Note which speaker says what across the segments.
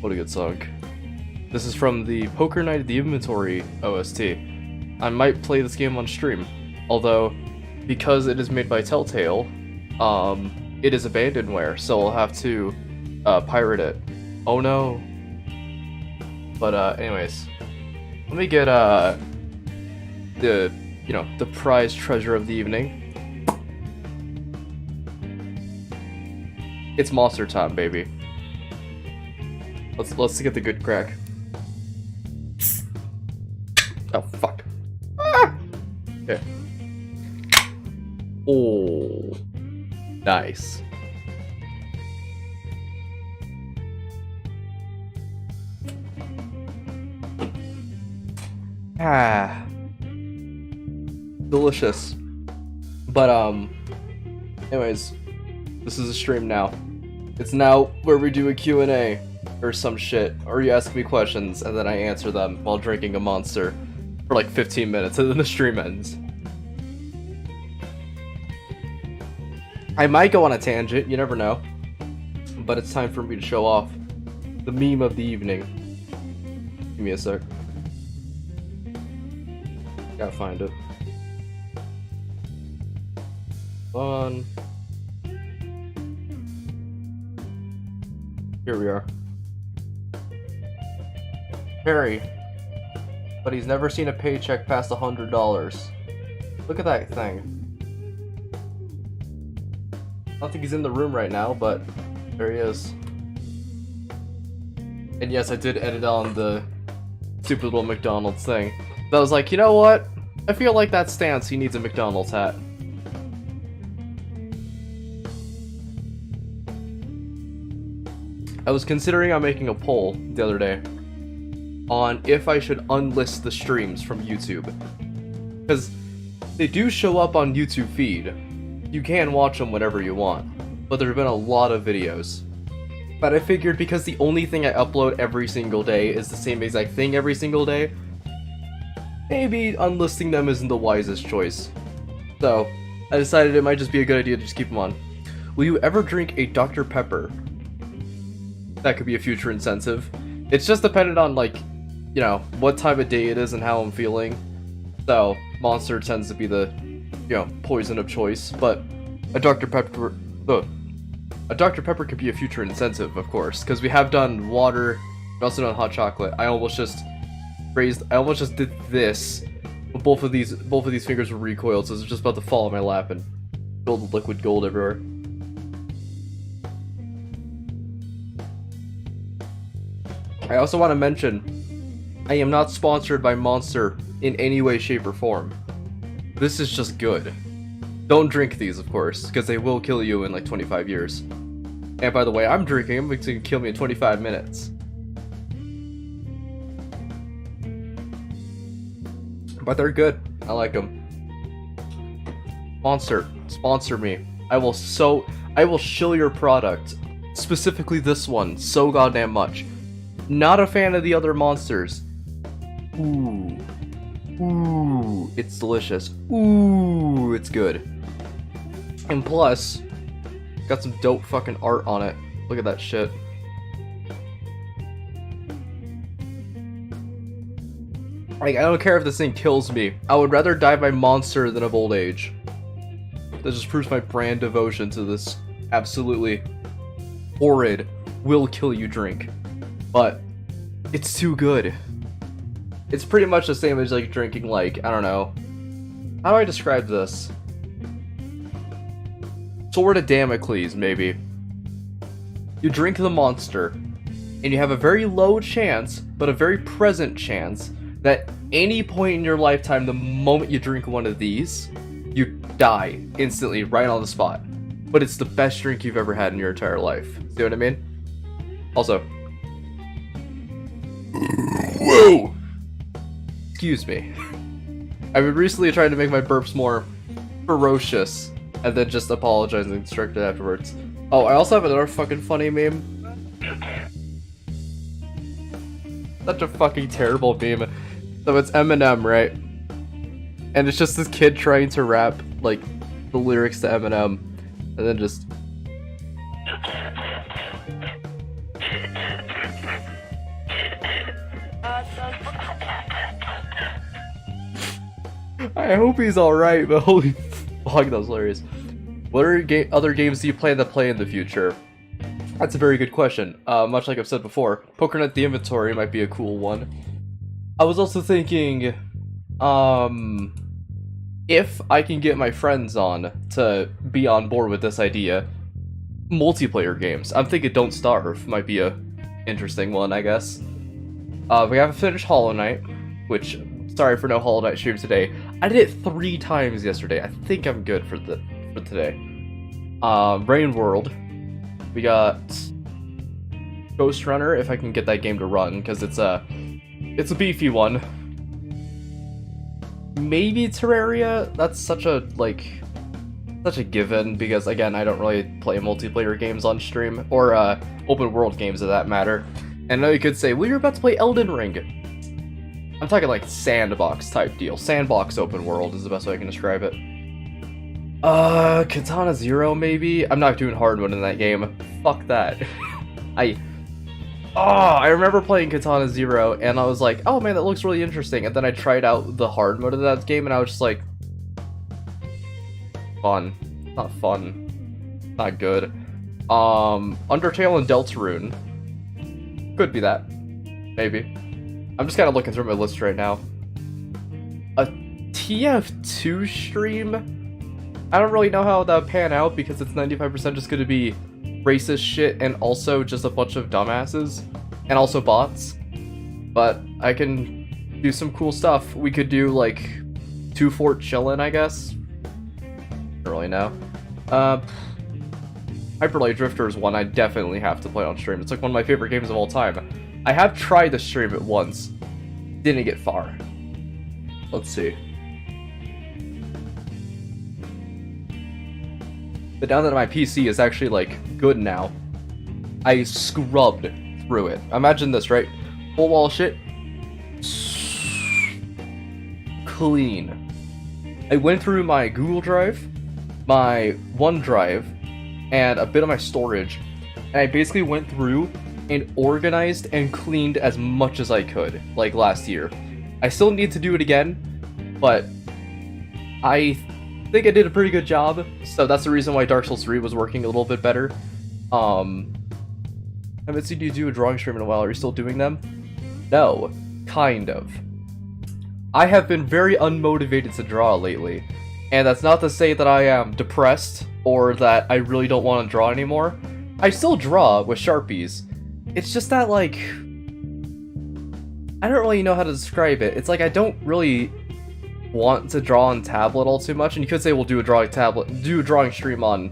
Speaker 1: What a good song. This is from the Poker Night at the Inventory OST. I might play this game on stream, although because it is made by Telltale, it is abandonware, so I'll have to pirate it. Oh no. But anyways, let me get the prize treasure of the evening. It's monster time, baby. Let's get the good crack. Oh fuck. Ah! Okay. Oh, nice. Ah, delicious. But anyways, this is a stream now. It's now where we do a Q&A or some shit, or you ask me questions and then I answer them while drinking a monster for like 15 minutes and then the stream ends. I might go on a tangent, you never know. But it's time for me to show off the meme of the evening. Give me a sec. Gotta find it. Fun. Here we are. Harry. But he's never seen a paycheck past $100. Look at that thing. I don't think he's in the room right now, but there he is. And yes, I did edit on the stupid little McDonald's thing. But I was like, you know what? I feel like that stance, he needs a McDonald's hat. I was considering on making a poll the other day on if I should unlist the streams from YouTube. Because they do show up on YouTube feed. You can watch them whenever you want. But there have been a lot of videos. But I figured because the only thing I upload every single day is the same exact thing every single day, maybe unlisting them isn't the wisest choice. So, I decided it might just be a good idea to just keep them on. Will you ever drink a Dr. Pepper? That could be a future incentive. It's just dependent on, like, you know, what time of day it is and how I'm feeling. So, Monster tends to be the, you know, poison of choice, but a Dr. Pepper could be a future incentive, of course, because we have done water, we've also done hot chocolate. I almost just did this, but both of these fingers were recoiled, so it's just about to fall on my lap and build liquid gold everywhere. I also want to mention, I am not sponsored by Monster in any way, shape, or form. This is just good. Don't drink these, of course, because they will kill you in like 25 years. And by the way, I'm drinking them because it can kill me in 25 minutes. But they're good. I like them. Sponsor me. I will shill your product. Specifically this one, so goddamn much. Not a fan of the other monsters. Ooh. Ooh, it's delicious. Ooh, it's good. And plus, got some dope fucking art on it. Look at that shit. Like, I don't care if this thing kills me. I would rather die by monster than of old age. That just proves my brand devotion to this absolutely horrid, will kill you drink. But it's too good. It's pretty much the same as like drinking, like, I don't know. How do I describe this? Sword of Damocles, maybe. You drink the monster, and you have a very low chance, but a very present chance, that any point in your lifetime, the moment you drink one of these, you die instantly, right on the spot. But it's the best drink you've ever had in your entire life. See what I mean? Also, whoa! Excuse me. I've been recently trying to make my burps more ferocious, and then just apologize and instruct it afterwards. Oh, I also have another fucking funny meme. Such a fucking terrible meme. So it's Eminem, right? And it's just this kid trying to rap, like, the lyrics to Eminem, and then just... I hope he's alright, but holy fuck, that was hilarious. What other games do you plan to play in the future? That's a very good question. Much like I've said before, PokerNet The Inventory might be a cool one. I was also thinking, if I can get my friends on to be on board with this idea, multiplayer games. I'm thinking Don't Starve might be a interesting one, I guess. We haven't finished Hollow Knight, which, sorry for no Hollow Knight stream today. I did it 3 times yesterday. I think I'm good for today. Rain World. We got Ghost Runner, if I can get that game to run, because it's a beefy one. Maybe Terraria. That's such a given, because again, I don't really play multiplayer games on stream, or open world games of that matter. And I know you could say, well, you're about to play Elden Ring. I'm talking like sandbox type deal. Sandbox open world is the best way I can describe it. Katana Zero maybe? I'm not doing hard mode in that game. Fuck that. I remember playing Katana Zero, and I was like, oh man, that looks really interesting. And then I tried out the hard mode of that game, and I was just like, fun. Not fun. Not good. Undertale and Deltarune. Could be that. Maybe. I'm just kind of looking through my list right now. A TF2 stream? I don't really know how that would pan out, because it's 95% just going to be racist shit and also just a bunch of dumbasses. And also bots. But I can do some cool stuff. We could do, like, 2 Fort Chillin', I guess. Don't really know. Hyper Light Drifter is one I definitely have to play on stream. It's like one of my favorite games of all time. I have tried to stream it once. Didn't get far. Let's see. But now that my PC is actually, like, good now, I scrubbed through it. Imagine this, right? Full wall shit. Clean. I went through my Google Drive, my OneDrive, and a bit of my storage, and I basically went through and organized and cleaned as much as I could, like last year. I still need to do it again, but I think I did a pretty good job, so that's the reason why Dark Souls 3 was working a little bit better. I haven't seen you do a drawing stream in a while. Are you still doing them? No, kind of. I have been very unmotivated to draw lately, and that's not to say that I am depressed or that I really don't want to draw anymore. I still draw with Sharpies. It's just that, like, I don't really know how to describe it. It's like I don't really want to draw on tablet all too much, and you could say we'll do a drawing stream on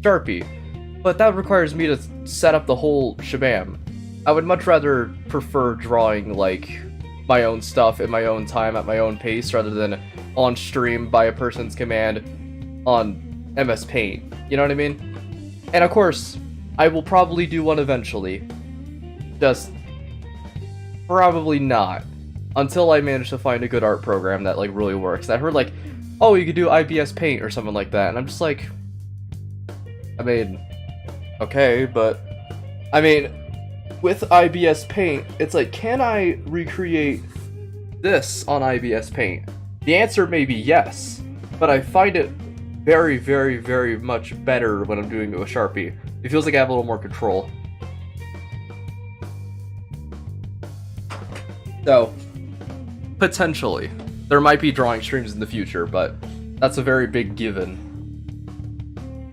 Speaker 1: Sharpie, but that requires me to set up the whole shabam. I would much rather prefer drawing, like, my own stuff in my own time at my own pace rather than on stream by a person's command on MS Paint. You know what I mean? And of course, I will probably do one eventually. Just probably not until I manage to find a good art program that like really works. I heard like, oh, you could do IBS Paint or something like that, and I'm just like, I mean, okay, but I mean, with IBS Paint, it's like, can I recreate this on IBS Paint? The answer may be yes, but I find it very, very, very much better when I'm doing it with Sharpie. It feels like I have a little more control. So, potentially, there might be drawing streams in the future, but that's a very big given.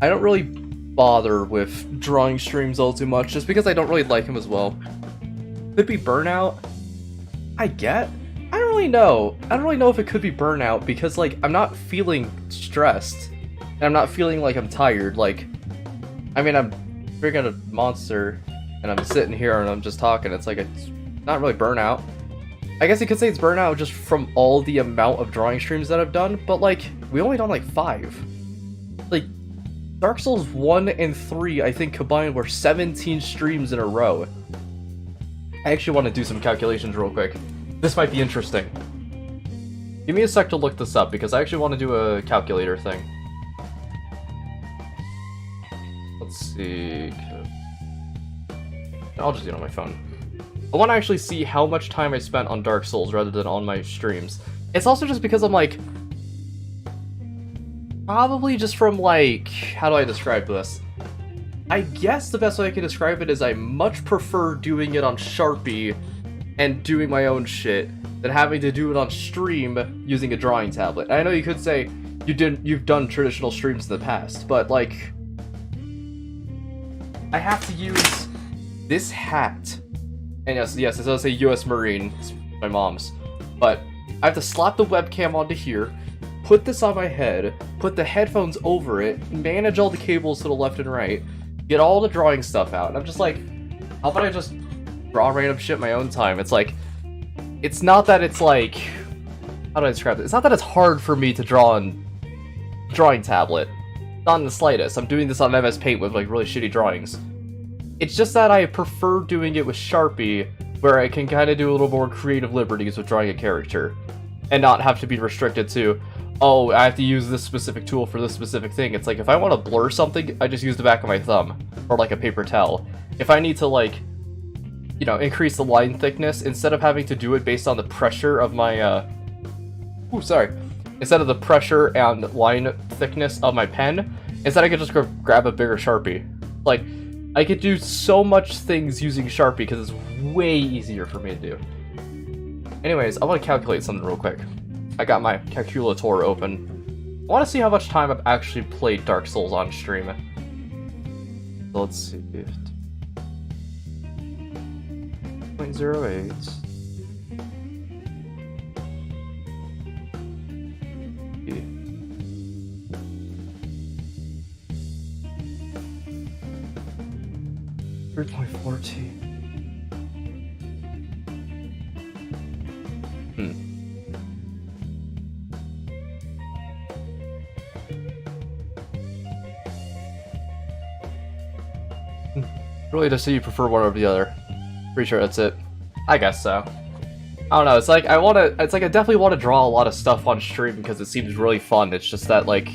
Speaker 1: I don't really bother with drawing streams all too much, just because I don't really like them as well. Could be burnout? I don't really know. I don't really know if it could be burnout, because, like, I'm not feeling stressed, and I'm not feeling like I'm tired. Like, I mean, I'm freaking a monster, and I'm sitting here and I'm just talking. It's like, it's not really burnout. I guess you could say it's burnout just from all the amount of drawing streams that I've done, but, like, we only done, like, 5. Like, Dark Souls 1 and 3, I think, combined were 17 streams in a row. I actually want to do some calculations real quick. This might be interesting. Give me a sec to look this up, because I actually want to do a calculator thing. Let's see... I'll just do it on my phone. I want to actually see how much time I spent on Dark Souls rather than on my streams. It's also just because I'm like... Probably just from like... How do I describe this? I guess the best way I can describe it is I much prefer doing it on Sharpie and doing my own shit than having to do it on stream using a drawing tablet. I know you could say you've done traditional streams in the past, but like... I have to use this hat. And yes, it does say US Marine. It's my mom's. But I have to slap the webcam onto here, put this on my head, put the headphones over it, manage all the cables to the left and right, get all the drawing stuff out. And I'm just like, how about I just draw random shit in my own time? It's like, it's not that it's like, how do I describe it? It's not that it's hard for me to draw on drawing tablet. Not in the slightest. I'm doing this on MS Paint with like really shitty drawings. It's just that I prefer doing it with Sharpie, where I can kind of do a little more creative liberties with drawing a character, and not have to be restricted to, oh, I have to use this specific tool for this specific thing. It's like, if I want to blur something, I just use the back of my thumb, or like a paper towel. If I need to, like, you know, increase the line thickness, instead of having to do it based on the pressure of my, instead of the pressure and line thickness of my pen, instead I could just go grab a bigger Sharpie. Like, I could do so much things using Sharpie because it's way easier for me to do. Anyways, I want to calculate something real quick. I got my calculator open. I want to see how much time I've actually played Dark Souls on stream. So let's see. 0.08. 3.14. Really just so you prefer one over the other. Pretty sure that's it. I guess so. I don't know, it's like I definitely want to draw a lot of stuff on stream because it seems really fun. It's just that, like,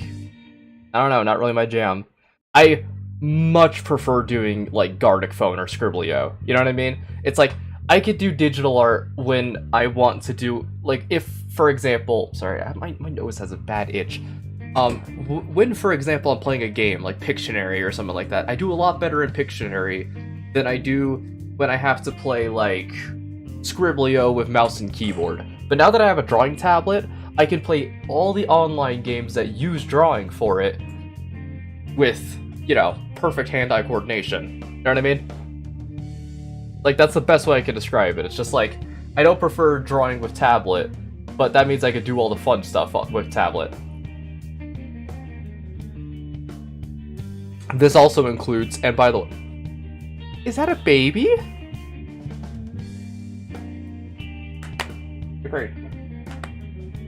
Speaker 1: I don't know, not really my jam. I much prefer doing like Gartic Phone or Scribblio. You know what I mean? It's like I could do digital art when I want to do, like, if, for example, sorry, my nose has a bad itch. When, for example, I'm playing a game like Pictionary or something like that, I do a lot better in Pictionary than I do when I have to play like Scribblio with mouse and keyboard. But now that I have a drawing tablet, I can play all the online games that use drawing for it with, you know, perfect hand-eye coordination. You know what I mean? Like, that's the best way I can describe it. It's just like, I don't prefer drawing with tablet, but that means I could do all the fun stuff with tablet. This also includes, and by the way, is that a baby? Great.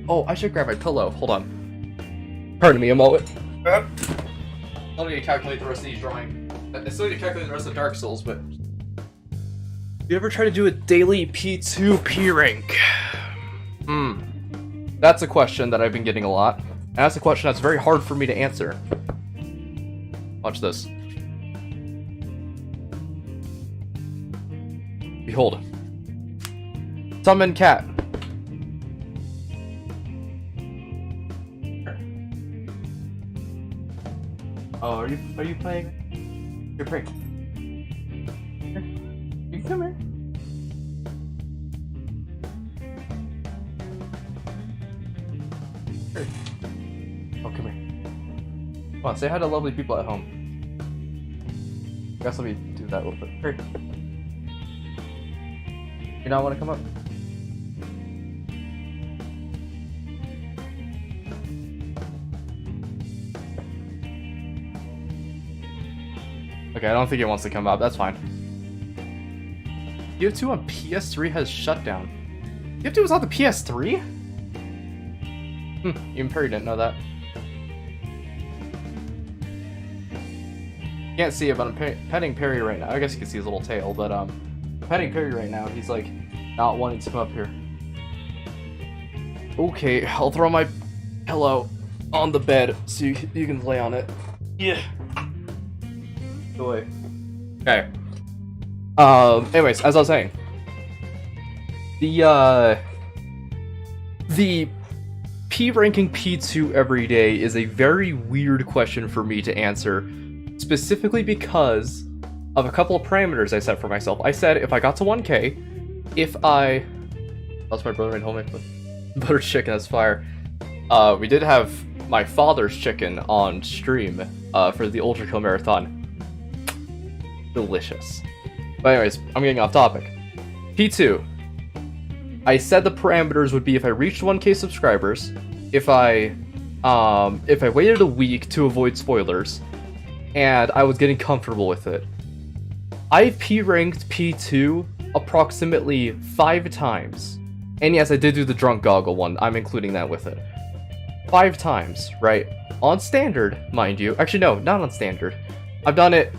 Speaker 1: Oh, I should grab my pillow. Hold on. Pardon me a moment. I'll need to calculate the rest of these drawings. I still need to calculate the rest of Dark Souls, but... You ever try to do a daily P2 P rank? That's a question that I've been getting a lot. And that's a question that's very hard for me to answer. Watch this. Behold. Summon cat. Oh, are you playing? You're playing. Here. You can come here. Here. Oh, come here. Come on, say hi to lovely people at home. I guess let me do that real quick. Here. You not want to come up? Okay, I don't think it wants to come up. That's fine. TF2 on PS3 has shut down. TF2 was on the PS3? Even Perry didn't know that. Can't see it, but I'm petting Perry right now. I guess you can see his little tail, but I'm petting Perry right now. He's like not wanting to come up here. Okay, I'll throw my pillow on the bed so you can lay on it. Yeah. Go away. Okay. Anyways, as I was saying, the P ranking P2 every day is a very weird question for me to answer, specifically because of a couple of parameters I set for myself. I said if I got to 1K, that's my brother made homemade butter chicken, that's fire. We did have my father's chicken on stream for the Ultra Kill Marathon. Delicious. But anyways, I'm getting off topic. P2. I said the parameters would be if I reached 1K subscribers, if I waited a week to avoid spoilers, and I was getting comfortable with it. I've P-ranked P2 approximately 5 times. And yes, I did do the drunk goggle one. I'm including that with it. 5 times, right? On standard, mind you. Actually, no, not on standard. I've done it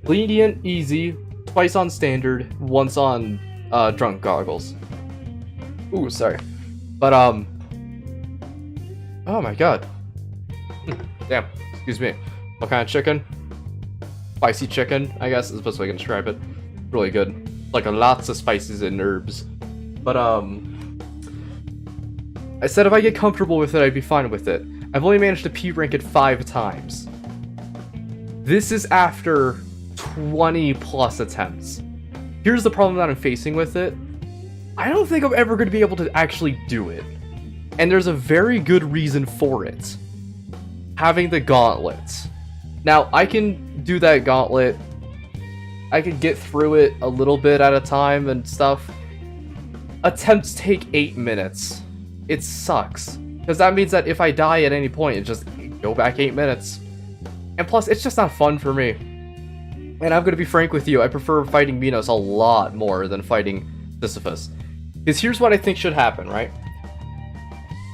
Speaker 1: lenient, easy, twice on standard, once on drunk goggles. Ooh, sorry. But, oh my god. Damn, excuse me. What kind of chicken? Spicy chicken, I guess is the best way I can describe it. Really good. Like lots of spices and herbs. But, I said if I get comfortable with it, I'd be fine with it. I've only managed to P-rank it 5 times. This is after 20 plus attempts. Here's the problem that I'm facing with it. I don't think I'm ever going to be able to actually do it. And there's a very good reason for it. Having the gauntlet. Now, I can do that gauntlet. I can get through it a little bit at a time and stuff. Attempts take 8 minutes. It sucks. Because that means that if I die at any point, it just go back 8 minutes. And plus, it's just not fun for me. And I'm going to be frank with you, I prefer fighting Minos a lot more than fighting Sisyphus. Because here's what I think should happen, right?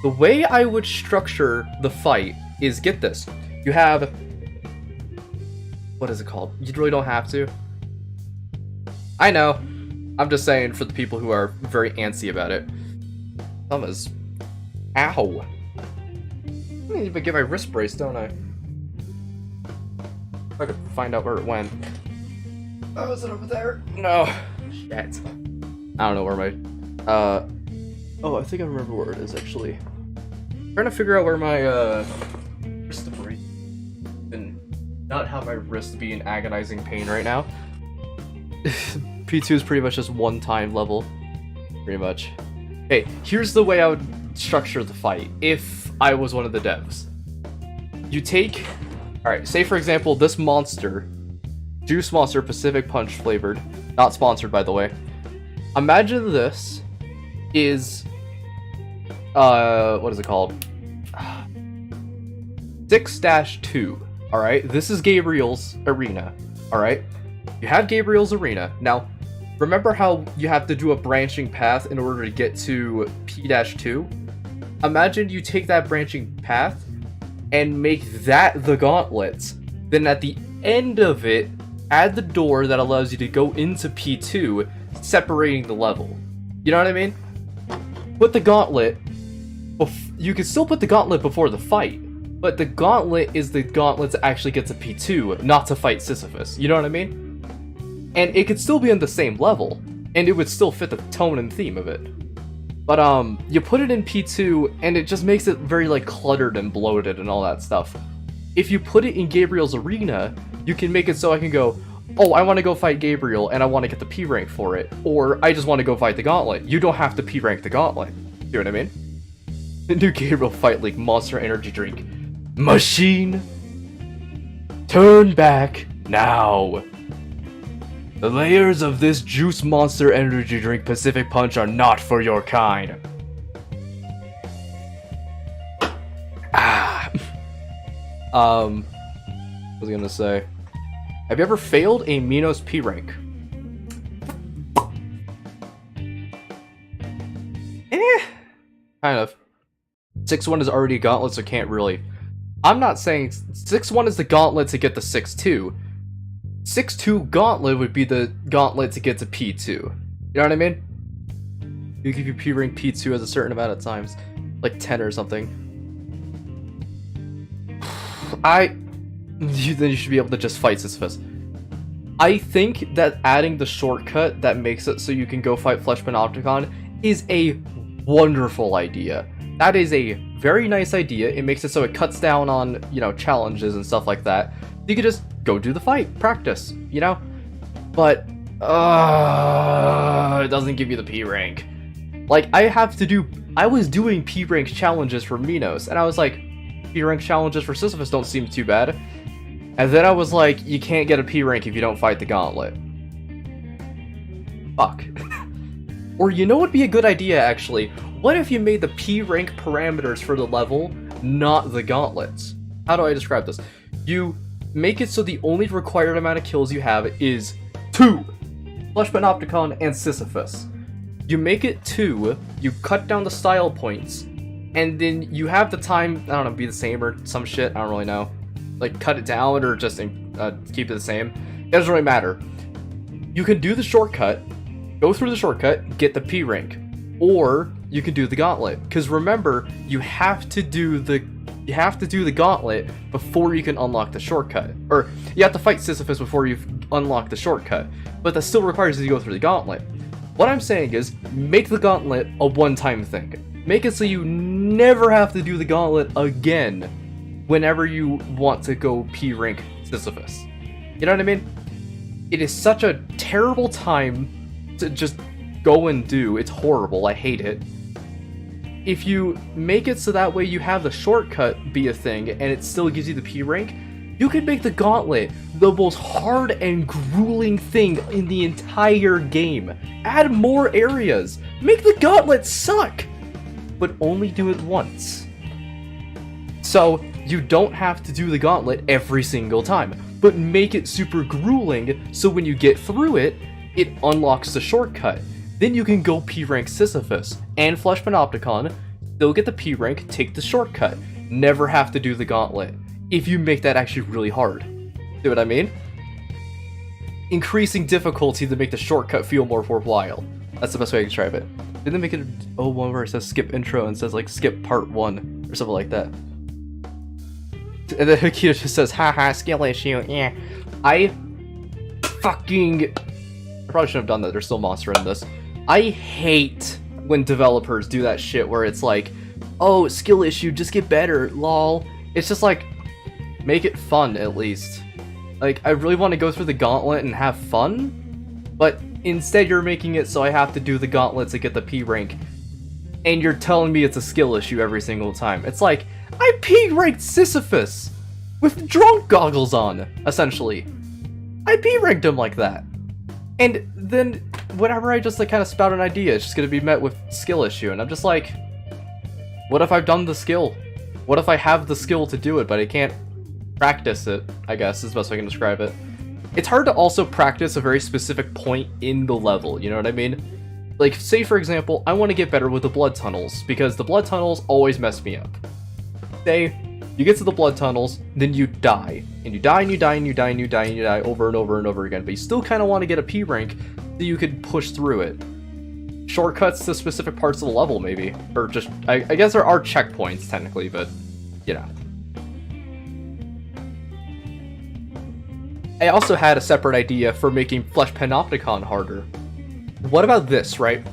Speaker 1: The way I would structure the fight is, get this. You have... What is it called? You really don't have to. I know. I'm just saying for the people who are very antsy about it. Thumb is... Ow. I need to get my wrist brace, don't I? If I could find out where it went. Oh, is it over there? No. Shit. I don't know where my... Oh, I think I remember where it is, actually. I'm trying to figure out where my, wrist brace... And not have my wrist be in agonizing pain right now. P2 is pretty much just one-time level. Pretty much. Okay, here's the way I would structure the fight, if I was one of the devs. You take... Alright, say for example, this monster, Juice Monster Pacific Punch flavored, not sponsored by the way. Imagine this is, what is it called? 6-2, alright? This is Gabriel's arena, alright? You have Gabriel's arena. Now, remember how you have to do a branching path in order to get to P-2? Imagine you take that branching path and make that the gauntlet. Then at the end of it, add the door that allows you to go into P2, separating the level. You know what I mean? Put the gauntlet... You can still put the gauntlet before the fight, but the gauntlet is the gauntlet to actually get to P2, not to fight Sisyphus. You know what I mean? And it could still be on the same level, and it would still fit the tone and theme of it. But you put it in P2, and it just makes it very like cluttered and bloated and all that stuff. If you put it in Gabriel's arena, you can make it so I can go, oh, I want to go fight Gabriel, and I want to get the P rank for it, or I just want to go fight the gauntlet. You don't have to P rank the gauntlet. You know what I mean? The new Gabriel Fight League Monster Energy Drink. Machine! Turn back now! The layers of this Juice Monster Energy Drink Pacific Punch are not for your kind. What was I gonna say? Have you ever failed a Minos P rank? Kind of. 6-1 is already a gauntlet, so can't really. I'm not saying 6-1 is the gauntlet to get the 6-2. 6-2 gauntlet would be the gauntlet to get to P2. You know what I mean? You give your P rank P2 as a certain amount of times, like 10 or something. Then you should be able to just fight Sisyphus. I think that adding the shortcut that makes it so you can go fight Flesh Panopticon is a wonderful idea. That is a very nice idea. It makes it so it cuts down on, you know, challenges and stuff like that. You could just go do the fight, practice, you know? But, it doesn't give you the P rank. Like, I was doing P rank challenges for Minos, and I was like, P rank challenges for Sisyphus don't seem too bad. And then I was like, you can't get a P rank if you don't fight the gauntlet. Fuck. Or you know what would be a good idea, actually? What if you made the P rank parameters for the level not the gauntlets? How do I describe this? You make it so the only required amount of kills you have is 2! Flesh Panopticon and Sisyphus. You make it 2, you cut down the style points, and then you have the time, I don't know, be the same or some shit, I don't really know. Like, cut it down or just keep it the same. It doesn't really matter. You can do the shortcut, go through the shortcut, get the P rank. Or you can do the gauntlet. Because remember, you have to do the gauntlet before you can unlock the shortcut. Or you have to fight Sisyphus before you unlock the shortcut. But that still requires you to go through the gauntlet. What I'm saying is, make the gauntlet a one-time thing. Make it so you never have to do the gauntlet again whenever you want to go P rank Sisyphus. You know what I mean? It is such a terrible time to just go and do. It's horrible. I hate it. If you make it so that way you have the shortcut be a thing and it still gives you the P rank, you can make the gauntlet the most hard and grueling thing in the entire game. Add more areas. Make the gauntlet suck, but only do it once. So you don't have to do the gauntlet every single time, but make it super grueling so when you get through it, it unlocks the shortcut. Then you can go P rank Sisyphus and Flesh Panopticon, still get the P rank, take the shortcut, never have to do the gauntlet. If you make that actually really hard. See what I mean? Increasing difficulty to make the shortcut feel more worthwhile. That's the best way to describe it. Didn't they make it one where it says skip intro and says like skip part 1 or something like that? And then Akita just says, haha, skill issue, yeah. I probably shouldn't have done that, there's still monster in this. I hate when developers do that shit where it's like, oh, skill issue, just get better, lol. It's just like, make it fun at least. Like, I really want to go through the gauntlet and have fun, but instead you're making it so I have to do the gauntlet to get the P rank, and you're telling me it's a skill issue every single time. It's like, I P ranked Sisyphus with drunk goggles on, essentially. I P ranked him like that. And then whenever I just like kind of spout an idea, it's just gonna be met with skill issue, and I'm just like, what if I've done the skill? What if I have the skill to do it, but I can't practice it, I guess, is the best way I can describe it. it's hard to also practice a very specific point in the level, you know what I mean? Like, say for example, I want to get better with the blood tunnels, because the blood tunnels always mess me up. Say, you get to the blood tunnels, then you die. And you die, and you die, and you die, and you die, and you die over and over and over again. But you still kind of want to get a P rank so you could push through it. Shortcuts to specific parts of the level, maybe. Or just, I guess there are checkpoints, technically, but, you know. I also had a separate idea for making Flesh Panopticon harder. What about this, right?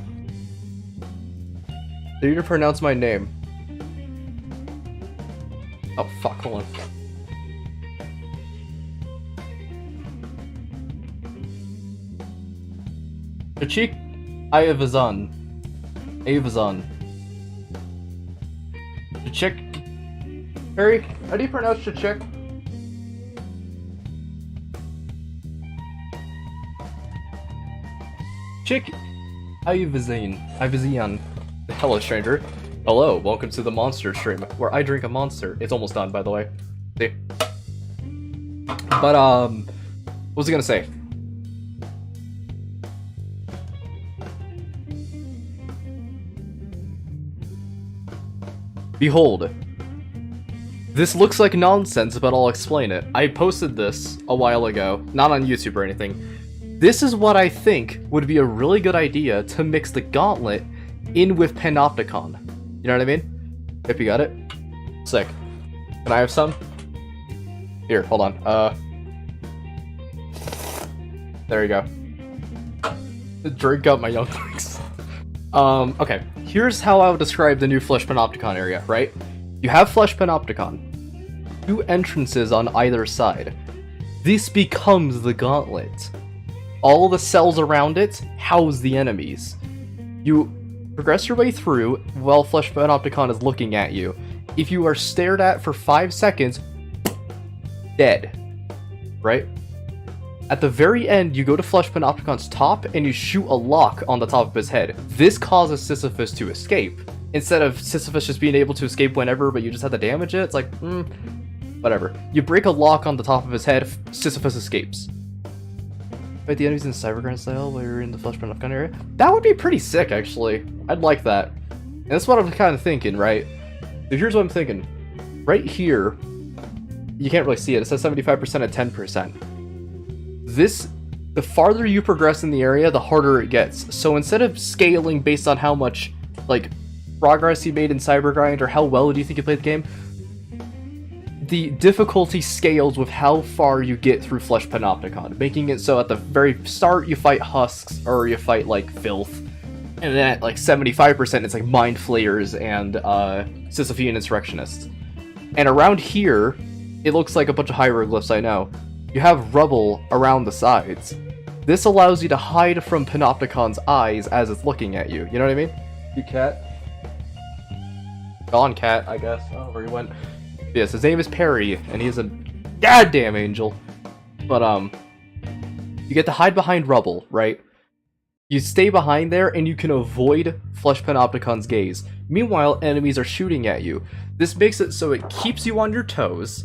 Speaker 1: Did you pronounce my name? Oh, fuck, hold on. Chachik Ayavazan. Chachik. Harry, how do you pronounce Chachik? Chick Ivazian. Hello, stranger. Hello, welcome to the Monster stream, where I drink a monster. It's almost done, by the way. See? But, what was I gonna say? Behold. This looks like nonsense, but I'll explain it. I posted this a while ago, not on YouTube or anything. This is what I think would be a really good idea to mix the gauntlet in with Panopticon. You know what I mean? Yep, you got it. Sick. Can I have some? Here, hold on. There you go. Drink up my younglings. Okay. Here's how I would describe the new Flesh Panopticon area, right? You have Flesh Panopticon. 2 entrances on either side. This becomes the gauntlet. All the cells around it house the enemies. You progress your way through while Flesh Panopticon is looking at you. If you are stared at for 5 seconds, dead. Right? At the very end, you go to Flesh Panopticon's top and you shoot a lock on the top of his head. This causes Sisyphus to escape. Instead of Sisyphus just being able to escape whenever, but you just have to damage it, it's like, whatever. You break a lock on the top of his head, Sisyphus escapes. Fight the enemies in Cybergrind style while you're in the Flesh Panopticon area? That would be pretty sick, actually. I'd like that. And that's what I'm kind of thinking, right? So here's what I'm thinking. Right here, you can't really see it. It says 75% at 10%. The farther you progress in the area, the harder it gets. So instead of scaling based on how much, like, progress you made in Cybergrind or how well do you think you played the game, the difficulty scales with how far you get through Flesh Panopticon, making it so at the very start you fight husks or you fight like filth, and then at like 75% it's like mind flayers and Sisyphean insurrectionists. And around here, it looks like a bunch of hieroglyphs, I know. You have rubble around the sides. This allows you to hide from Panopticon's eyes as it's looking at you. You know what I mean? You cat. Gone cat, I guess. Oh, where he went. Yes, his name is Perry, and he's a goddamn angel. But, you get to hide behind rubble, right? You stay behind there, and you can avoid Flesh Panopticon's gaze. Meanwhile, enemies are shooting at you. This makes it so it keeps you on your toes,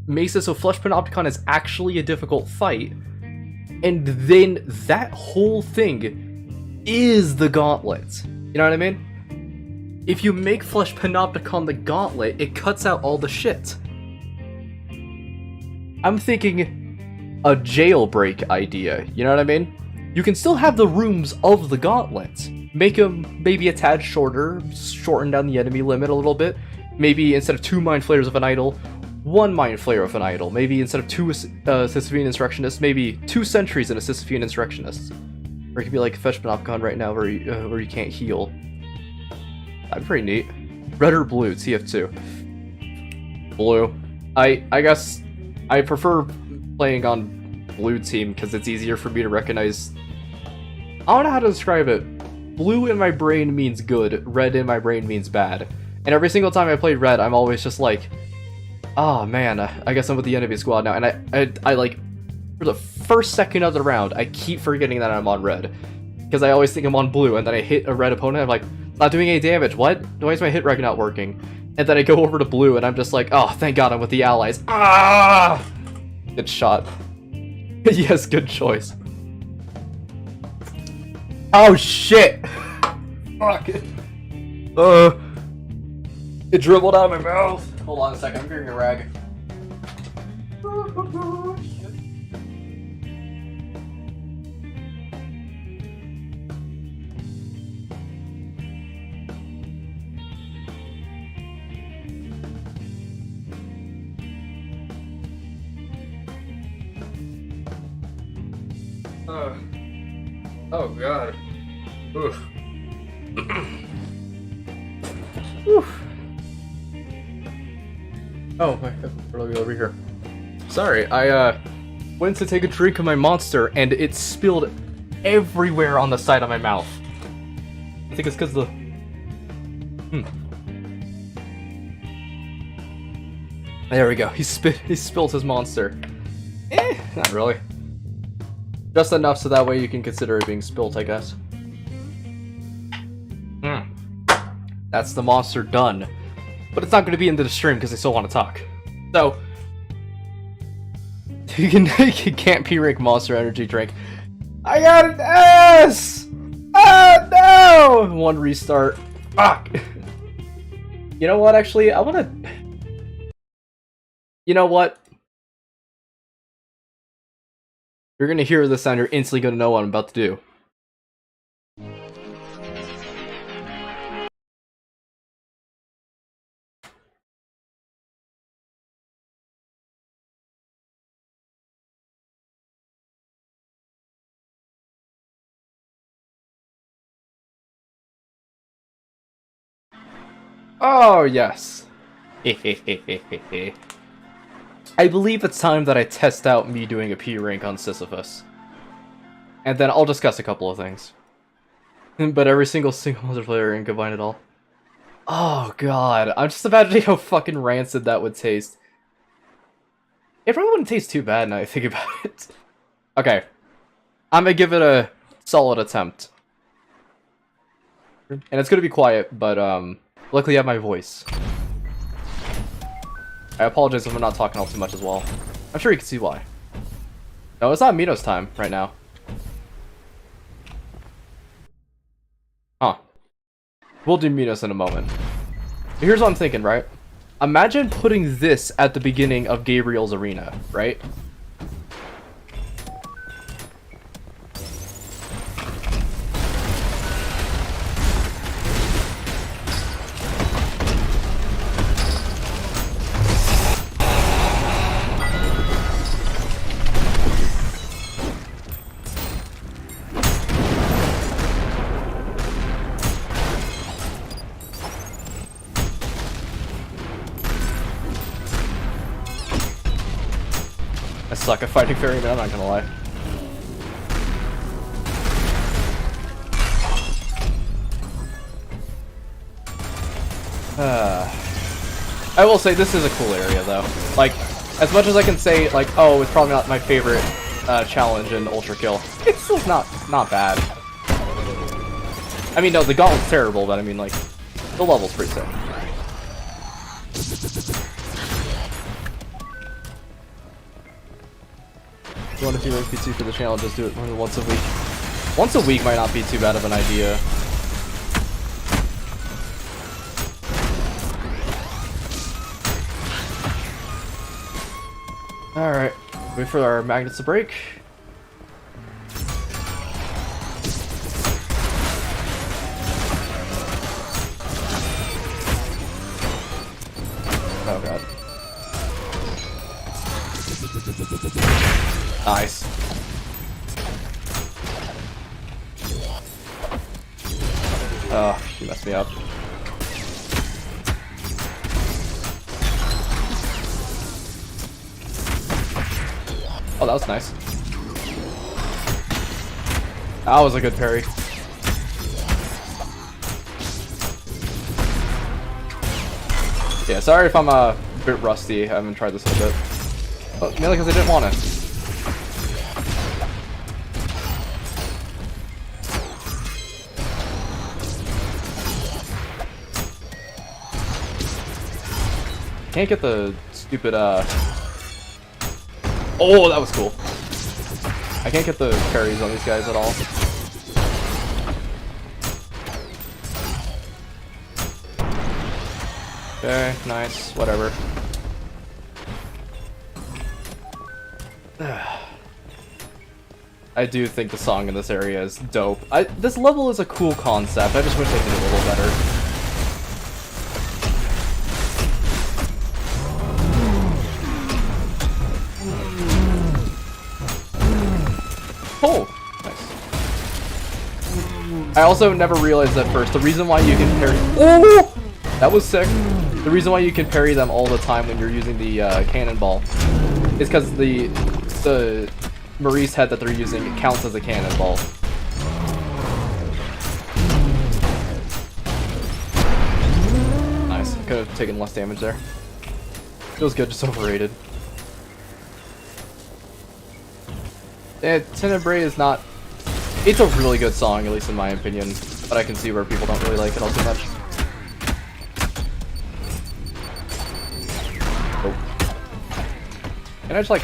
Speaker 1: makes it so Flesh Panopticon is actually a difficult fight, and then that whole thing is the gauntlet. You know what I mean? If you make Flesh Panopticon the gauntlet, it cuts out all the shit. I'm thinking a jailbreak idea, you know what I mean? You can still have the rooms of the gauntlet. Make them maybe a tad shorter, shorten down the enemy limit a little bit. Maybe instead of 2 Mind Flayers of an Idol, 1 Mind Flayer of an Idol. Maybe instead of 2 Sisyphean Insurrectionists, maybe 2 Sentries and a Sisyphean Insurrectionist. Or it could be like Flesh Panopticon right now where you can't heal. That'd be pretty neat. Red or blue? TF2. Blue. I guess I prefer playing on blue team because it's easier for me to recognize. I don't know how to describe it. Blue in my brain means good, red in my brain means bad. And every single time I play red, I'm always just like, oh man, I guess I'm with the enemy squad now. And I like, for the first second of the round, I keep forgetting that I'm on red. Because I always think I'm on blue, and then I hit a red opponent, I'm like, not doing any damage, what? Why is my hit reg not working? And then I go over to blue, and I'm just like, oh, thank god I'm with the allies. Ah! Get shot. Yes, good choice. Oh shit! Fuck it. It dribbled out of my mouth. Hold on a second, I'm getting a rag. Oh god. Oof. Oh, my really over here. Sorry, I went to take a drink of my monster and it spilled everywhere on the side of my mouth. I think it's because the There we go. He spilled his monster. Not really. Just enough so that way you can consider it being spilt, I guess. That's the monster done. But it's not going to be into the stream because I still want to talk. So, you can't P-rank Monster Energy drink. I got an S! Oh no! One restart. Fuck! You know what, actually? I want to... You know what? You're gonna hear this and you're instantly gonna know what I'm about to do. Oh, yes. I believe it's time that I test out me doing a P rank on Sisyphus. And then I'll discuss a couple of things. But every single multiplayer and combine it all. Oh god, I'm just imagining how fucking rancid that would taste. It probably wouldn't taste too bad now I think about it. Okay. I'm gonna give it a solid attempt. And it's gonna be quiet, but luckily I have my voice. I apologize if I'm not talking all too much as well. I'm sure you can see why. No, it's not Minos time right now. Huh. We'll do Minos in a moment. Here's what I'm thinking, right? Imagine putting this at the beginning of Gabriel's arena, right? I suck at fighting fairy, man, I'm not gonna lie. I will say this is a cool area though. Like, as much as I can say, like, oh, it's probably not my favorite challenge in Ultra Kill, it's still not bad. I mean, no, the gauntlet's terrible, but I mean, like, the level's pretty sick. If you want to do NPC for the channel, just do it once a week. Once a week might not be too bad of an idea. Alright, wait for our magnets to break. Oh god. Nice. Oh, she messed me up. Oh, that was nice. That was a good parry. Yeah, sorry if I'm a bit rusty. I haven't tried this in a bit. But mainly because I didn't want to. Can't get the stupid, Oh, that was cool. I can't get the parries on these guys at all. Okay, nice, whatever. I do think the song in this area is dope. This level is a cool concept, I just wish they did it a little better. Oh, nice. I also never realized at first, the reason why you can parry- Oh! That was sick. The reason why you can parry them all the time when you're using the cannonball is because the Maurice head that they're using counts as a cannonball. Nice. Could have taken less damage there. Feels good, just overrated. Tenebrae is not... It's a really good song, at least in my opinion, but I can see where people don't really like it all too much. Oh. Can I just like...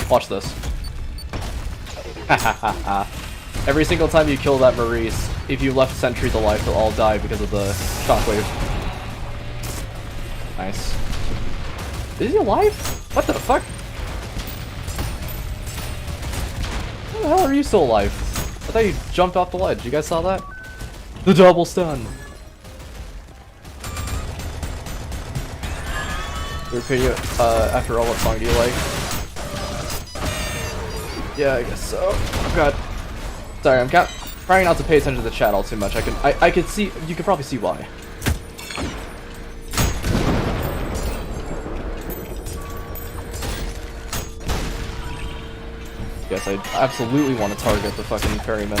Speaker 1: Watch this. Every single time you kill that Maurice, if you left sentries alive, they'll all die because of the shockwave. Nice. Is he alive? What the fuck? How the hell are you still alive? I thought you jumped off the ledge. You guys saw that? The double stun. Your opinion, after all, what song do you like? Yeah, I guess so. Oh god. Sorry, I'm trying not to pay attention to the chat all too much. I could see, you could probably see why. Yes, I absolutely want to target the fucking ferryman.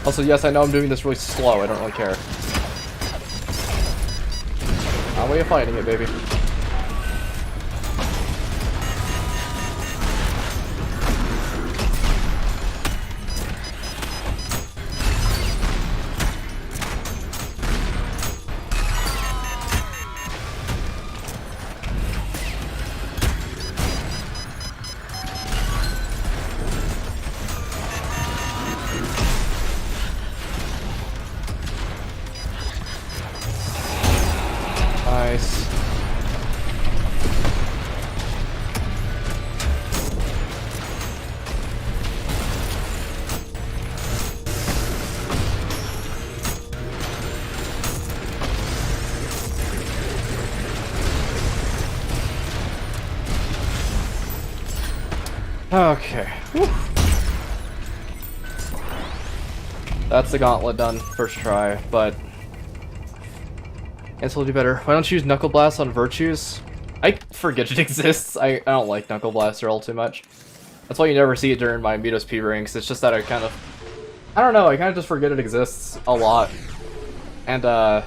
Speaker 1: Also, yes, I know I'm doing this really slow. I don't really care. Not way of fighting it, baby. Nice. Okay. Whew. That's the gauntlet done, first try, but guess we'll do better. Why don't you use Knuckle Blast on Virtues? I forget it exists. I don't like Knuckle Blaster all too much. That's why you never see it during my Mitos P ranks. It's just that I kind of... I don't know, I kind of just forget it exists a lot. And, I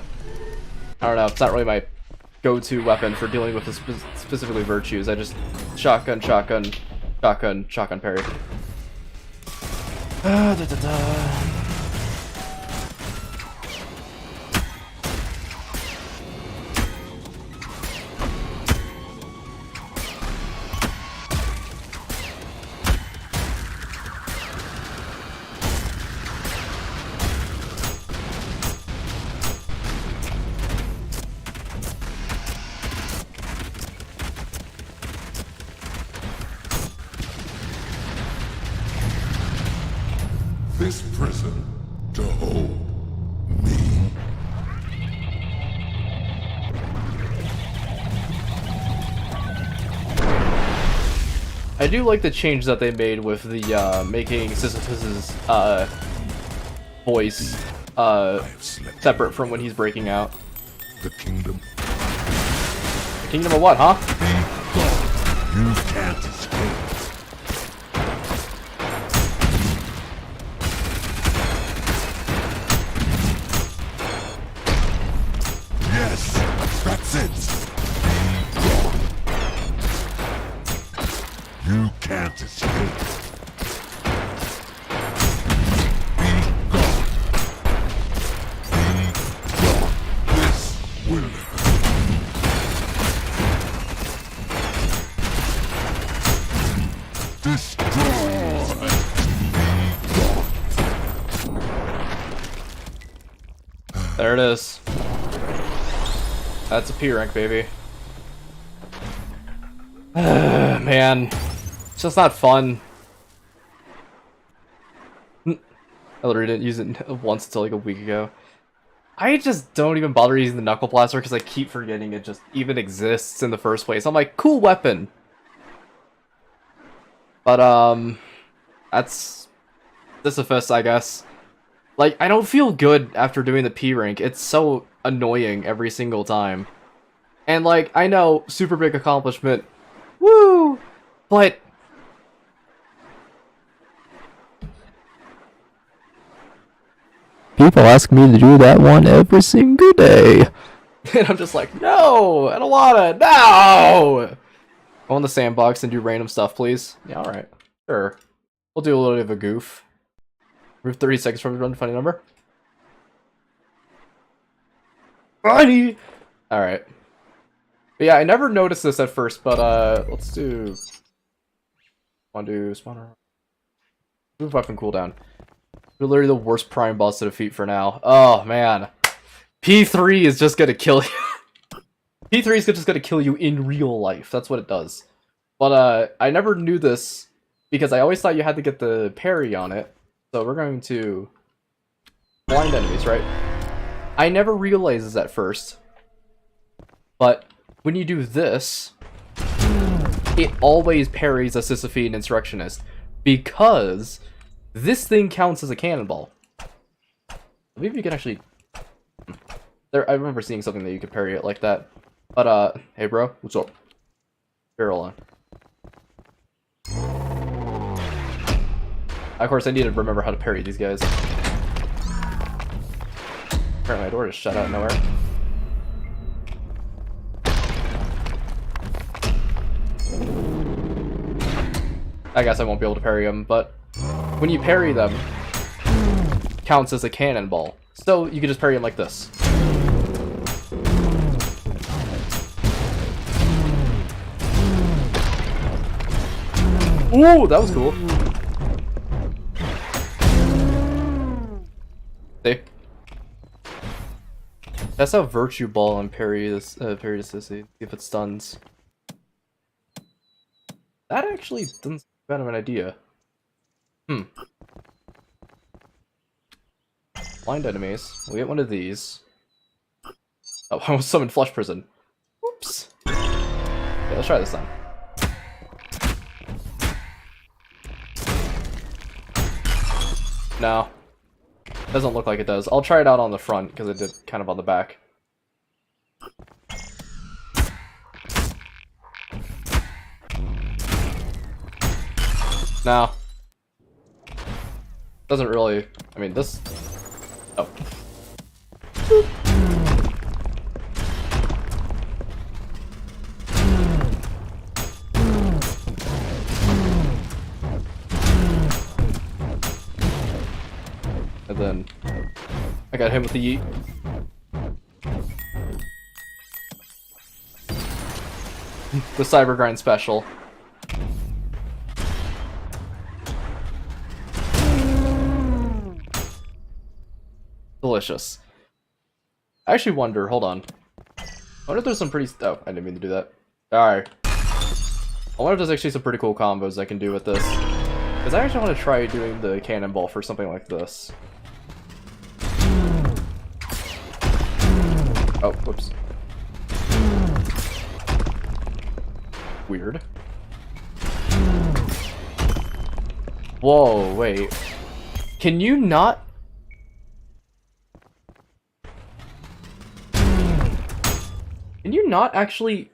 Speaker 1: don't know, it's not really my go-to weapon for dealing with specifically Virtues. I just shotgun, shotgun, shotgun, shotgun parry. Da, da, da.
Speaker 2: This prison to hold me.
Speaker 1: I do like the change that they made with the making Sisyphus's voice separate from when he's breaking out.
Speaker 2: The kingdom
Speaker 1: Kingdom of what, huh?
Speaker 2: You can't escape. Yes, that's it. You can't escape. This will destroy.
Speaker 1: There it is. That's a P rank, baby. Man, it's just not fun. I literally didn't use it once until like a week ago. I just don't even bother using the Knuckle Blaster because I keep forgetting it just even exists in the first place. I'm like, cool weapon. But, that's Sisyphus, I guess. Like, I don't feel good after doing the P rank. It's so annoying every single time. And, like, I know, super big accomplishment. Woo! But... people ask me to do that one every single day. And I'm just like, no! I don't wanna! No! Go in the sandbox and do random stuff, please. Yeah, alright. Sure. We'll do a little bit of a goof. Move 30 seconds from the run, funny number. Funny! Alright. But yeah, I never noticed this at first, but let's do... wanna do spawner. Move weapon cooldown. We're literally the worst prime boss to defeat for now. Oh, man. P3 is just gonna kill you. P3 is just gonna kill you in real life. That's what it does. But, I never knew this, because I always thought you had to get the parry on it. So we're going to... blind enemies, right? I never realized this at first. But, when you do this, it always parries a Sisyphean Insurrectionist. Because... this thing counts as a cannonball. I believe you can actually... there, I remember seeing something that you could parry it like that. But, hey bro, what's up? Barrel on. Of course, I need to remember how to parry these guys. Apparently my door just shut out of nowhere. I guess I won't be able to parry them, but... when you parry them, counts as a cannonball. So you can just parry them like this. Ooh, that was cool. See? That's how Virtue Ball and parry this, parry the Sissy. See if it stuns. That actually doesn't seem bad of an idea. Blind enemies. We'll get one of these. Oh, I almost summoned Flush Prison. Oops. Okay, let's try this time. No. Doesn't look like it does. I'll try it out on the front, because it did kind of on the back. No. Doesn't really... I mean, this... oh. And then... I got him with the yeet. The Cyber Grind special. Delicious. I actually wonder, hold on. I wonder if there's some pretty... oh, I didn't mean to do that. Alright. I wonder if there's actually some pretty cool combos I can do with this. Because I actually want to try doing the cannonball for something like this. Oh, whoops. Weird. Whoa, wait. Can you not... can you not actually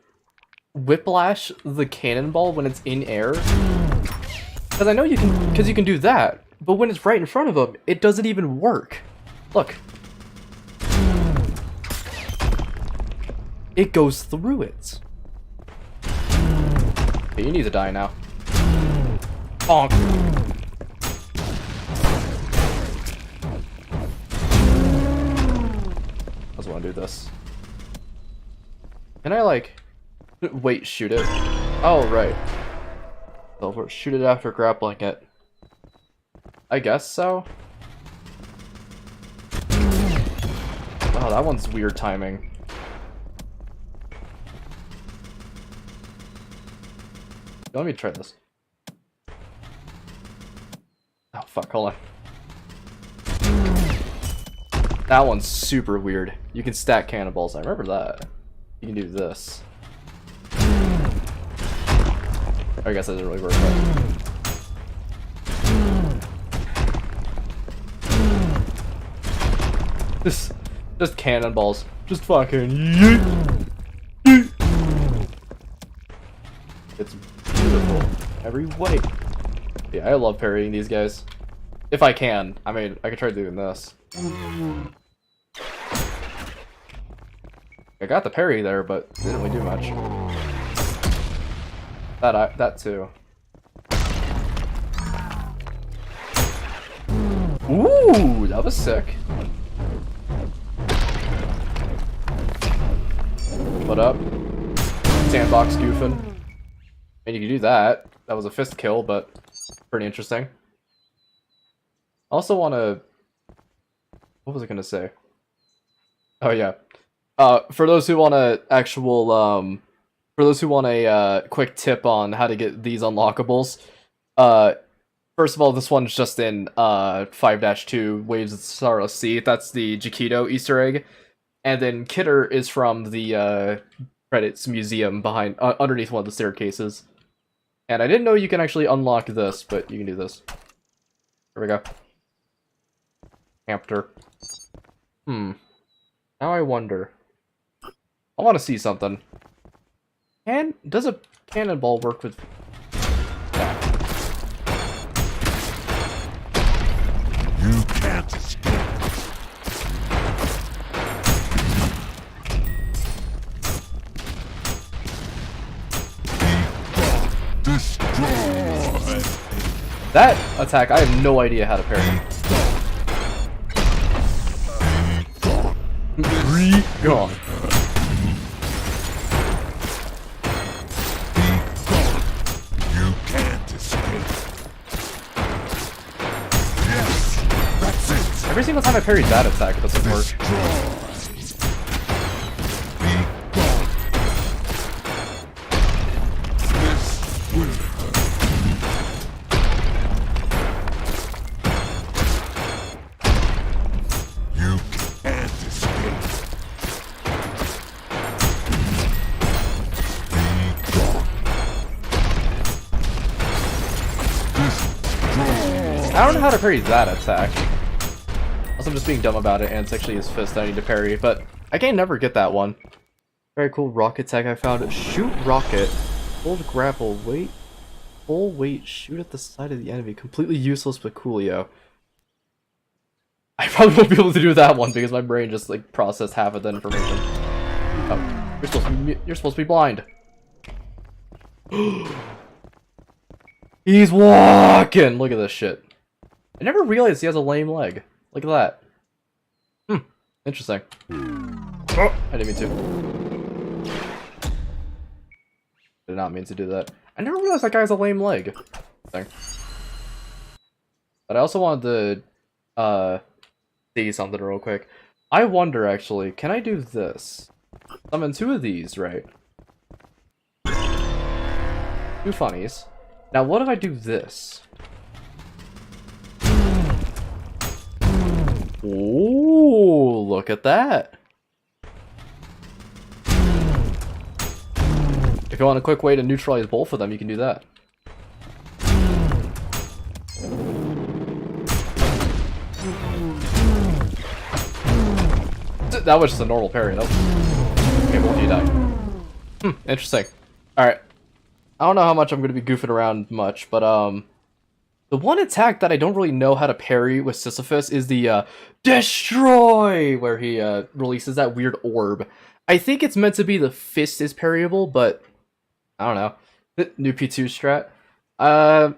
Speaker 1: whiplash the cannonball when it's in air? Because I know you can, because you can do that, but when it's right in front of him, it doesn't even work. Look. It goes through it. Okay, you need to die now. Bonk. I just want to do this. Can I, like... Wait, shoot it? Oh, right. So, shoot it after grappling it. I guess so? Oh, that one's weird timing. Let me try this. Oh, fuck, hold on. That one's super weird. You can stack cannonballs, I remember that. You can do this. I guess that doesn't really work, but... Just cannonballs. Just fucking yeet! Yeet! It's beautiful. Every way. Yeah, I love parrying these guys. If I can. I mean, I could try doing this. I got the parry there, but didn't really do much. That too. Ooh, that was sick. What up? Sandbox goofing. And you can do that. That was a fist kill, but pretty interesting. Also want to... What was I gonna say? Oh yeah. For those who want a actual, for those who want a quick tip on how to get these unlockables, first of all, this one's just in 5-2 Waves of the Starless Sea. That's the Jaquito Easter egg, and then Kidder is from the credits museum behind underneath one of the staircases. And I didn't know you can actually unlock this, but you can do this. There we go. Hamster. Now I wonder. I want to see something. Does a cannonball work with... Yeah.
Speaker 2: You can't escape. Destroy.
Speaker 1: That attack, I have no idea how to parry. Gone.
Speaker 2: You can't escape. Yes, that's it.
Speaker 1: Every single time I parried that attack, it doesn't work.
Speaker 2: This will hurt. You can't escape.
Speaker 1: I don't know how to parry that attack. Also, I'm just being dumb about it, and it's actually his fist that I need to parry, but I can never get that one. Very cool rocket tech I found. Shoot rocket. Hold grapple. Wait. Full weight. Shoot at the side of the enemy. Completely useless but coolio. I probably won't be able to do that one because my brain just like processed half of the information. Oh, you're supposed to be blind. He's walking! Look at this shit. I never realized he has a lame leg. Look at that. Interesting. Oh, I didn't mean to. Did not mean to do that. I never realized that guy has a lame leg. Thing. But I also wanted to, see something real quick. I wonder, actually, can I do this? Summon 2 of these, right? 2 funnies. Now, what if I do this? Ooh, look at that. If you want a quick way to neutralize both of them, you can do that. That was just a normal parry, though. Okay, well, you die. Interesting. Alright. I don't know how much I'm going to be goofing around much, but, the one attack that I don't really know how to parry with Sisyphus is the, Destroy! Where he, releases that weird orb. I think it's meant to be the fist is parryable, but I don't know. New P2 strat.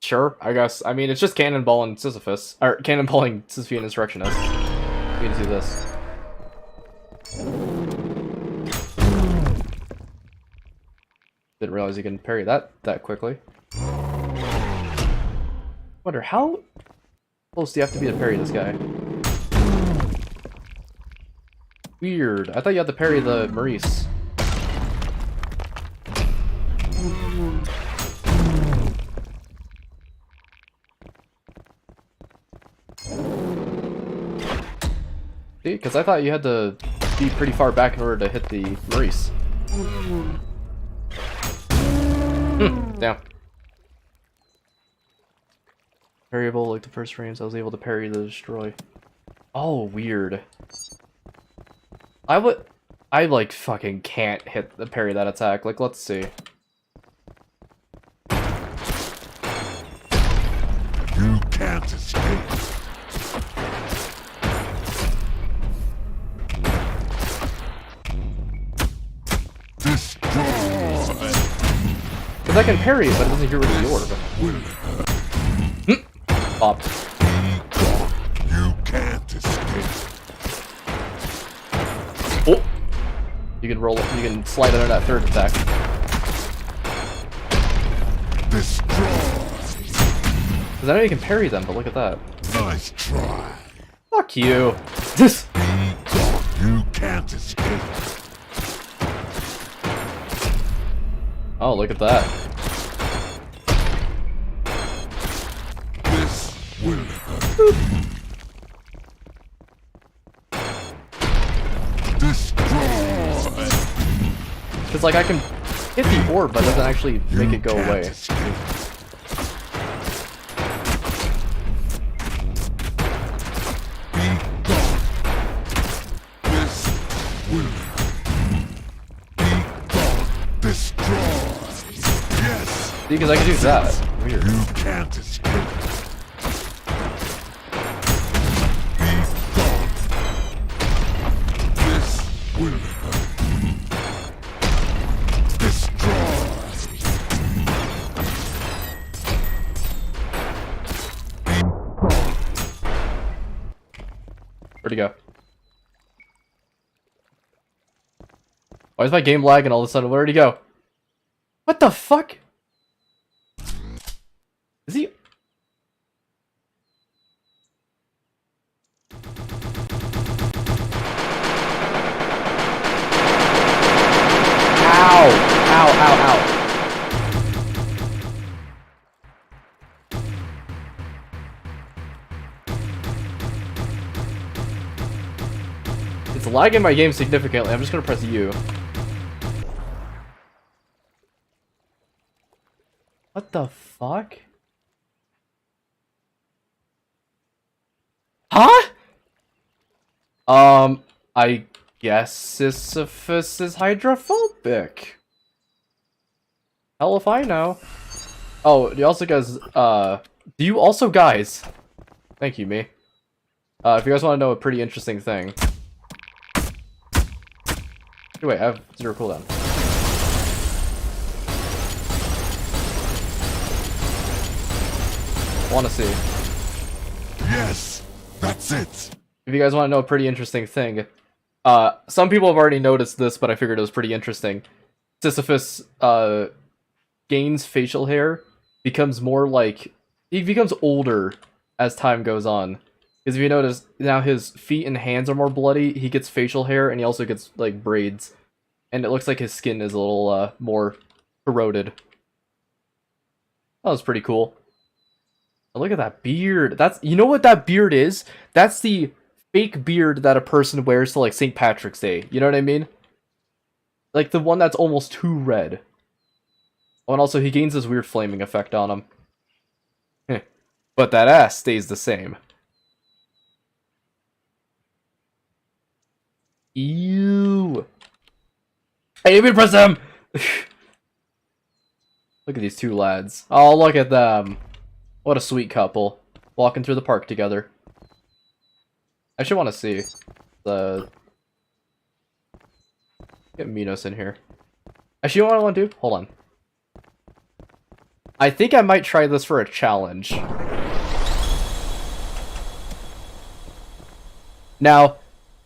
Speaker 1: Sure, I guess. I mean, it's just cannonballing Sisyphus. Or, cannonballing Sisyphean Insurrectionist. We need to do this. Didn't realize you can parry that quickly. Wonder, how close do you have to be to parry this guy? Weird. I thought you had to parry the Maurice. See? Because I thought you had to be pretty far back in order to hit the Maurice. Down. Parryable, like the first frames, I was able to parry the destroy. Oh, weird. I like fucking can't hit the parry that attack. Like, let's see.
Speaker 2: You can't escape. Destroy.
Speaker 1: Because I can parry it, but it doesn't get rid of the orb. Popped.
Speaker 2: You can't escape.
Speaker 1: Oh! You can roll it, you can slide under that third attack.
Speaker 2: Destroy.
Speaker 1: Because I know you can parry them, but look at that.
Speaker 2: Nice try.
Speaker 1: Fuck you. This.
Speaker 2: You can't escape.
Speaker 1: Oh, look at that.
Speaker 2: This will hurt. Destroy.
Speaker 1: Because, like, I can hit the orb, but it doesn't actually make it go
Speaker 2: can't
Speaker 1: away.
Speaker 2: escape. Be gone. This will be gone. Destroy. Yes.
Speaker 1: See, because I can do that. Weird.
Speaker 2: You can't escape. Be gone. This will hurt. Destroy.
Speaker 1: Where'd he go? Why is my game lagging all of a sudden? Where'd he go? What the fuck? Is he... Ow! Ow, ow, ow. It's lagging my game significantly. I'm just gonna press U. What the fuck? Huh? I guess Sisyphus is hydrophobic. Hell if I know. Oh, he also goes, do you also guys? Thank you, me. If you guys want to know a pretty interesting thing. Wait, I have 0 cooldown. Want to see.
Speaker 2: Yes, that's it.
Speaker 1: If you guys want to know a pretty interesting thing, some people have already noticed this, but I figured it was pretty interesting. Sisyphus, gains facial hair, becomes more like... He becomes older as time goes on. Because if you notice, now his feet and hands are more bloody, he gets facial hair, and he also gets, like, braids. And it looks like his skin is a little, more corroded. That was pretty cool. And look at that beard. That's... You know what that beard is? That's the fake beard that a person wears to, like, St. Patrick's Day. You know what I mean? Like, the one that's almost too red. Oh, and also, he gains this weird flaming effect on him. But that ass stays the same. Ew. Hey, you press M! Look at these two lads. Oh, look at them. What a sweet couple. Walking through the park together. I should want to see the... Get Minos in here. Actually, you know what I want to do? Hold on. I think I might try this for a challenge. Now,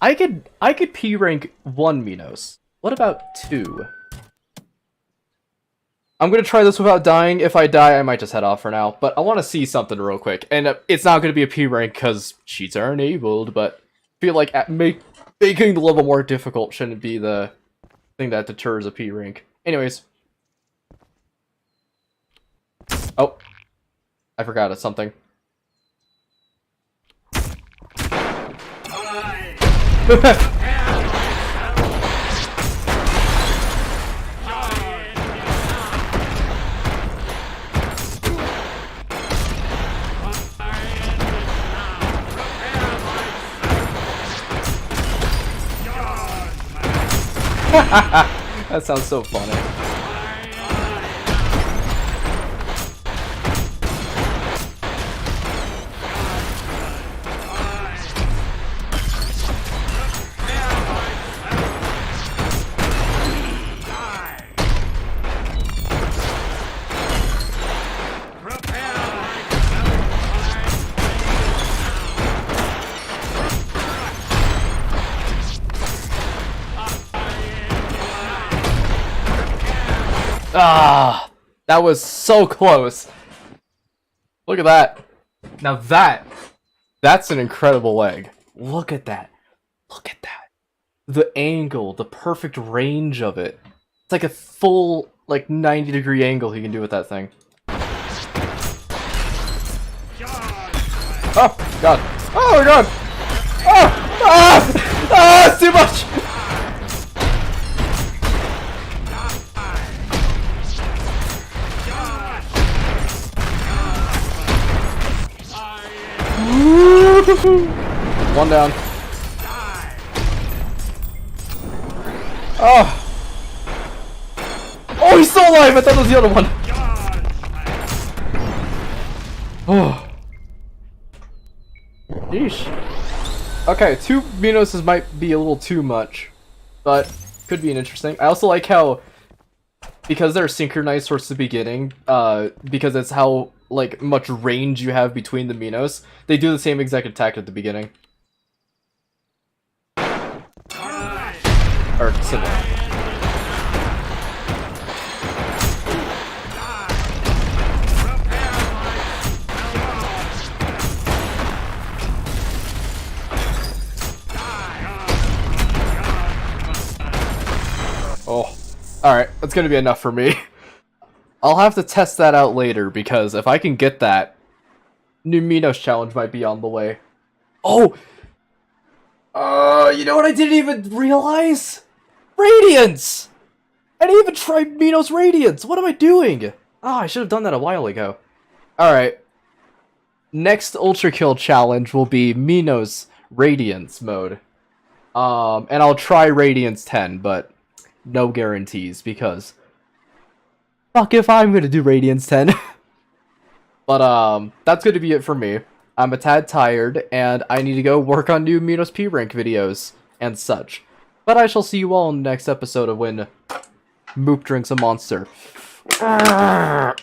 Speaker 1: I could P rank 1 Minos. What about 2? I'm gonna try this without dying. If I die, I might just head off for now. But I want to see something real quick. And it's not gonna be a P rank because cheats are enabled, but I feel like making the level more difficult shouldn't be the thing that deters a P rank. Anyways. Oh. I forgot it's something. That sounds so funny. Ah, that was so close. Look at that. Now that's an incredible leg. Look at that. Look at that. The angle, the perfect range of it. It's like a full, like, 90-degree angle he can do with that thing. Oh, God. Oh, my God. Oh, it's too much. One down. Oh! Oh, he's still alive! I thought it was the other one. Oh. Yeesh. Okay, 2 Minoses might be a little too much, but could be an interesting. I also like how, because they're synchronized towards the beginning, because it's how like much range you have between the Minos, they do the same exact attack at the beginning. Or similar. Oh, alright, that's gonna be enough for me. I'll have to test that out later, because if I can get that, new Minos challenge might be on the way. Oh! You know what I didn't even realize? Radiance! I didn't even try Minos Radiance! What am I doing? Ah, I should have done that a while ago. Alright. Next Ultra Kill challenge will be Minos Radiance mode. And I'll try Radiance 10, but no guarantees, because... fuck if I'm gonna do Radiance 10. But, that's gonna be it for me. I'm a tad tired, and I need to go work on new Minos P rank videos and such. But I shall see you all in the next episode of when Moop drinks a monster. Alright.